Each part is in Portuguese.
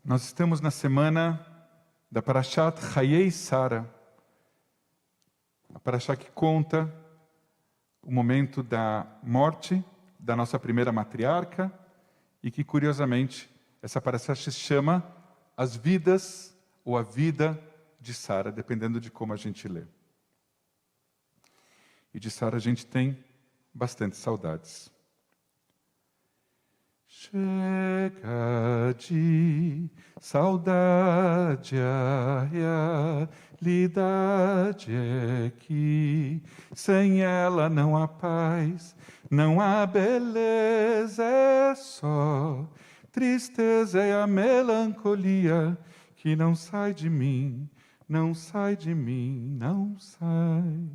Nós estamos na semana da Parashat Hayei Sara, a Parashá que conta o momento da morte da nossa primeira matriarca e que, curiosamente, essa Parashá se chama As Vidas ou a Vida de Sara, dependendo de como a gente lê. E de Sara a gente tem bastante saudades. Chega de saudade, a realidade é que sem ela não há paz, não há beleza, é só tristeza e a melancolia que não sai de mim, não sai de mim, não sai.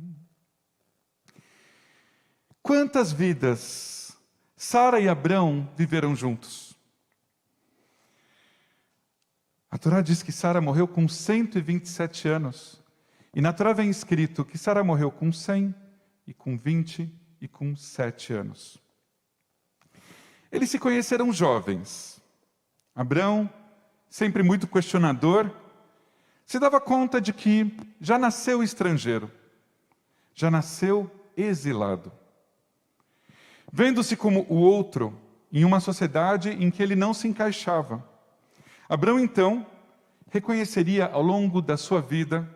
Quantas vidas Sara e Abrão viveram juntos? A Torá diz que Sara morreu com 127 anos. E na Torá vem escrito que Sara morreu com 100, e com 20, e com 7 anos. Eles se conheceram jovens. Abrão, sempre muito questionador, se dava conta de que já nasceu estrangeiro, já nasceu exilado. Vendo-se como o outro em uma sociedade em que ele não se encaixava. Abrão, então, reconheceria ao longo da sua vida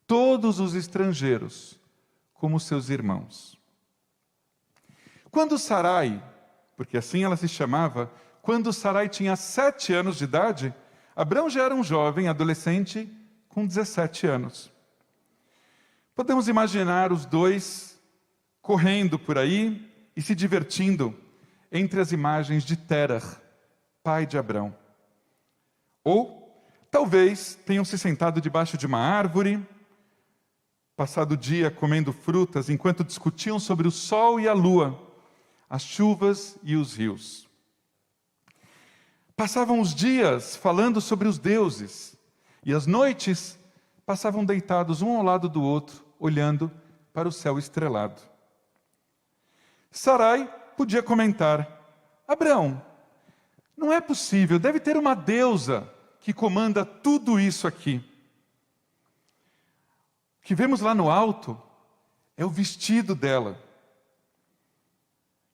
todos os estrangeiros como seus irmãos. Quando Sarai, porque assim ela se chamava, quando Sarai tinha 7 anos de idade, Abrão já era um jovem adolescente com 17 anos. Podemos imaginar os dois correndo por aí e se divertindo entre as imagens de Terah, pai de Abrão. Ou, talvez, tenham se sentado debaixo de uma árvore, passado o dia comendo frutas, enquanto discutiam sobre o sol e a lua, as chuvas e os rios. Passavam os dias falando sobre os deuses, e as noites passavam deitados um ao lado do outro, olhando para o céu estrelado. Sarai podia comentar: Abrão, não é possível, deve ter uma deusa que comanda tudo isso aqui. O que vemos lá no alto é o vestido dela,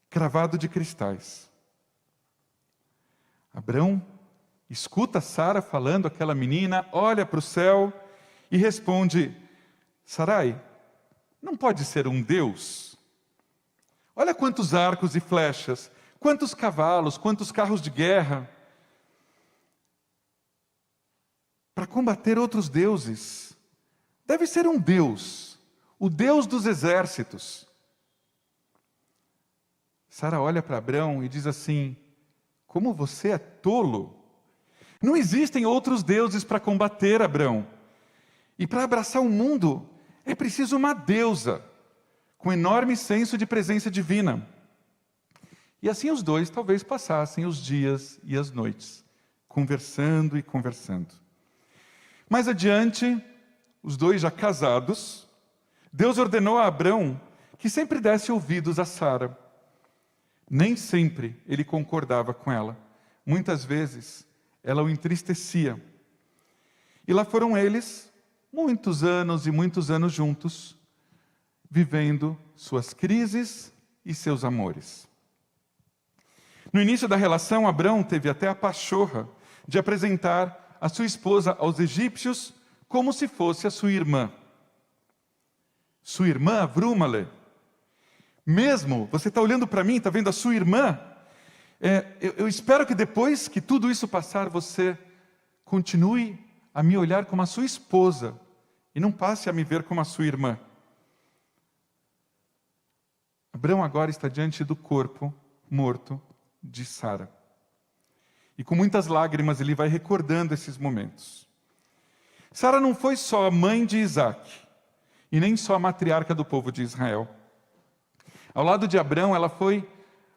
cravado de cristais. Abrão escuta Sara falando, aquela menina, olha para o céu e responde: Sarai, não pode ser um deus? Olha quantos arcos e flechas, quantos cavalos, quantos carros de guerra, para combater outros deuses. Deve ser um Deus, o Deus dos exércitos. Sara olha para Abrão e diz assim: como você é tolo! Não existem outros deuses para combater, Abrão. E para abraçar o mundo, é preciso uma deusa, com enorme senso de presença divina. E assim os dois talvez passassem os dias e as noites, conversando e conversando. Mais adiante, os dois já casados, Deus ordenou a Abrão que sempre desse ouvidos a Sara. Nem sempre ele concordava com ela. Muitas vezes, ela o entristecia. E lá foram eles, muitos anos e muitos anos juntos, vivendo suas crises e seus amores. No início da relação, Abrão teve até a pachorra de apresentar a sua esposa aos egípcios como se fosse a sua irmã. Sua irmã, Avrumale. Mesmo, você está olhando para mim, está vendo a sua irmã? Eu espero que depois que tudo isso passar, você continue a me olhar como a sua esposa e não passe a me ver como a sua irmã. Abrão agora está diante do corpo morto de Sara. E com muitas lágrimas ele vai recordando esses momentos. Sara não foi só a mãe de Isaac, e nem só a matriarca do povo de Israel. Ao lado de Abrão, ela foi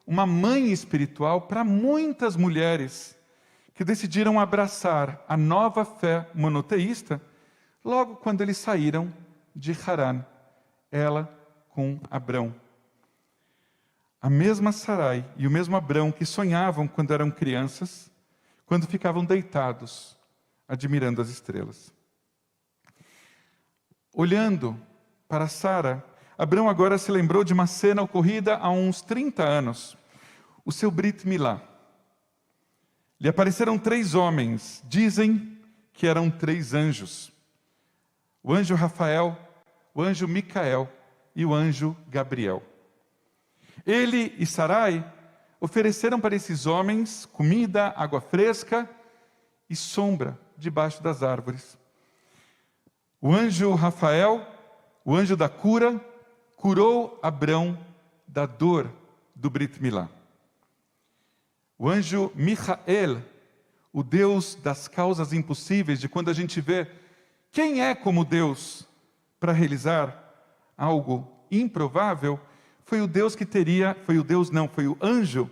uma mãe espiritual para muitas mulheres que decidiram abraçar a nova fé monoteísta logo quando eles saíram de Harã, ela com Abrão. A mesma Sarai e o mesmo Abrão que sonhavam quando eram crianças, quando ficavam deitados, admirando as estrelas. Olhando para Sara, Abrão agora se lembrou de uma cena ocorrida há uns 30 anos, o seu Brit Milá. Lhe apareceram 3 homens, dizem que eram 3 anjos. O anjo Rafael, o anjo Micael e o anjo Gabriel. Ele e Sarai ofereceram para esses homens comida, água fresca e sombra debaixo das árvores. O anjo Rafael, o anjo da cura, curou Abrão da dor do Brit Milá. O anjo Micael, o Deus das causas impossíveis, de quando a gente vê quem é como Deus para realizar algo improvável, foi o anjo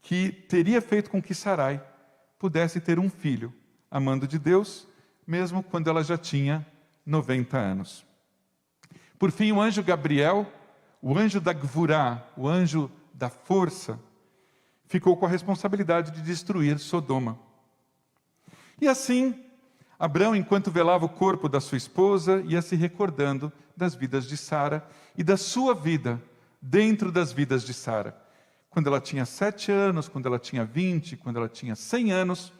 que teria feito com que Sarai pudesse ter um filho, amando de Deus, mesmo quando ela já tinha 90 anos. Por fim, o anjo Gabriel, o anjo da Gvurá, o anjo da força, ficou com a responsabilidade de destruir Sodoma. E assim, Abrão, enquanto velava o corpo da sua esposa, ia se recordando das vidas de Sara e da sua vida dentro das vidas de Sara. Quando ela tinha 7 anos, quando ela tinha 20, quando ela tinha 100 anos,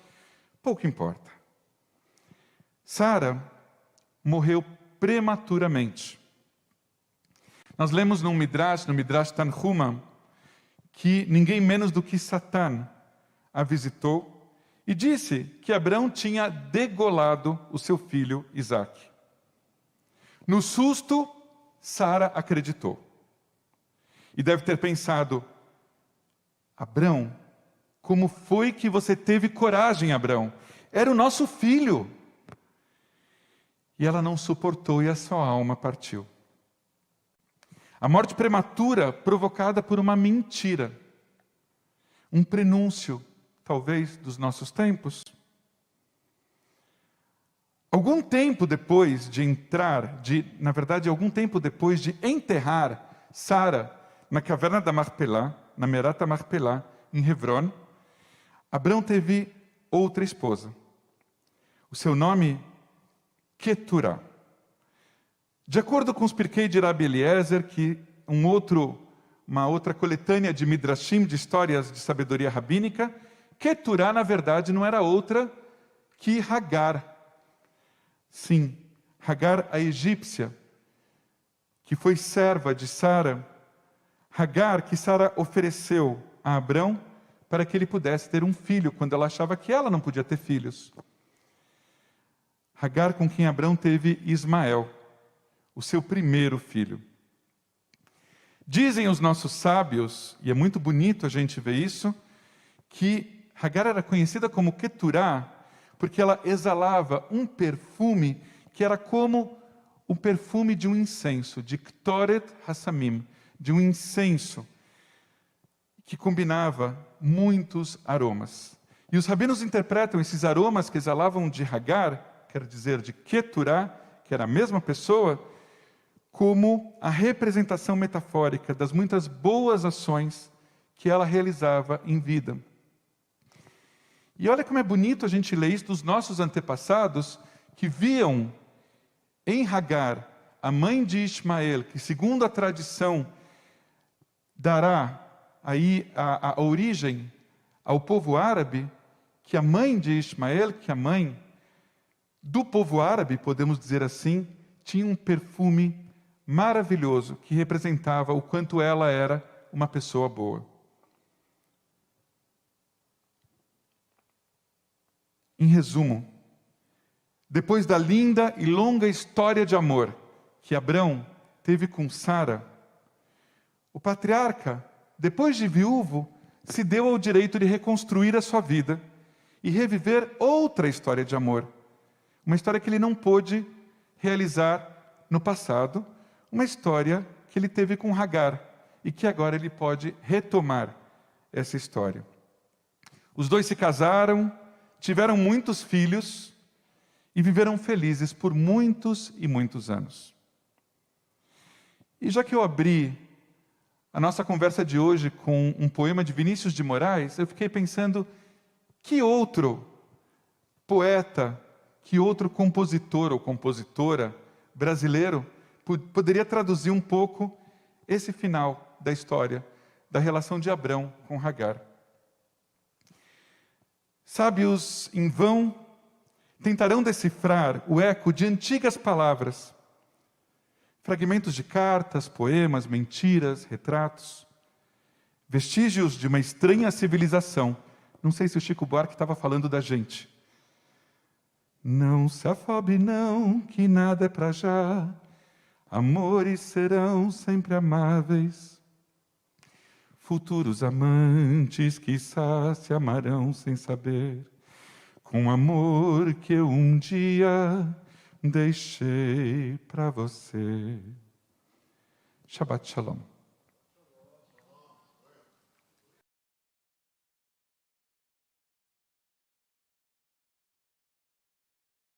pouco importa. Sara morreu prematuramente. Nós lemos no Midrash Tanhuma, que ninguém menos do que Satã a visitou e disse que Abrão tinha degolado o seu filho Isaque. No susto, Sara acreditou. E deve ter pensado: Abrão, como foi que você teve coragem, Abrão? Era o nosso filho. E ela não suportou e a sua alma partiu. A morte prematura provocada por uma mentira. Um prenúncio, talvez, dos nossos tempos. Algum tempo depois de enterrar Sara na caverna da Marpelá, na Merata Marpelá, em Hebron, Abrão teve outra esposa. O seu nome, Keturá. De acordo com os Pirkei de Rabi Eliezer, que uma outra coletânea de Midrashim, de histórias de sabedoria rabínica, Keturá, na verdade, não era outra que Hagar. Sim, Hagar, a egípcia, que foi serva de Sara. Hagar, que Sara ofereceu a Abrão para que ele pudesse ter um filho, quando ela achava que ela não podia ter filhos. Hagar, com quem Abrão teve Ismael, o seu primeiro filho. Dizem os nossos sábios, e é muito bonito a gente ver isso, que Hagar era conhecida como Keturá, porque ela exalava um perfume que era como o perfume de um incenso, de Ktoret Hassamim, de um incenso que combinava muitos aromas. E os rabinos interpretam esses aromas que exalavam de Hagar, quer dizer, de Keturá, que era a mesma pessoa, como a representação metafórica das muitas boas ações que ela realizava em vida. E olha como é bonito a gente ler isso dos nossos antepassados, que viam em Hagar, a mãe de Ismael, que segundo a tradição dará aí a origem ao povo árabe, que a mãe de Ismael, que a mãe do povo árabe, podemos dizer assim, tinha um perfume maravilhoso que representava o quanto ela era uma pessoa boa. Em resumo, depois da linda e longa história de amor que Abrão teve com Sara, o patriarca, depois de viúvo, se deu ao direito de reconstruir a sua vida e reviver outra história de amor. Uma história que ele não pôde realizar no passado, uma história que ele teve com Hagar e que agora ele pode retomar essa história. Os dois se casaram, tiveram muitos filhos e viveram felizes por muitos e muitos anos. E já que eu abri a nossa conversa de hoje com um poema de Vinícius de Moraes, eu fiquei pensando, Que outro poeta, que outro compositor ou compositora brasileiro poderia traduzir um pouco esse final da história, da relação de Abrão com Hagar? Sábios em vão tentarão decifrar o eco de antigas palavras, fragmentos de cartas, poemas, mentiras, retratos, vestígios de uma estranha civilização. Não sei se o Chico Buarque estava falando da gente. Não se afobe não, que nada é pra já, amores serão sempre amáveis, futuros amantes quiçá se amarão sem saber, com amor que eu um dia deixei pra você. Shabbat Shalom.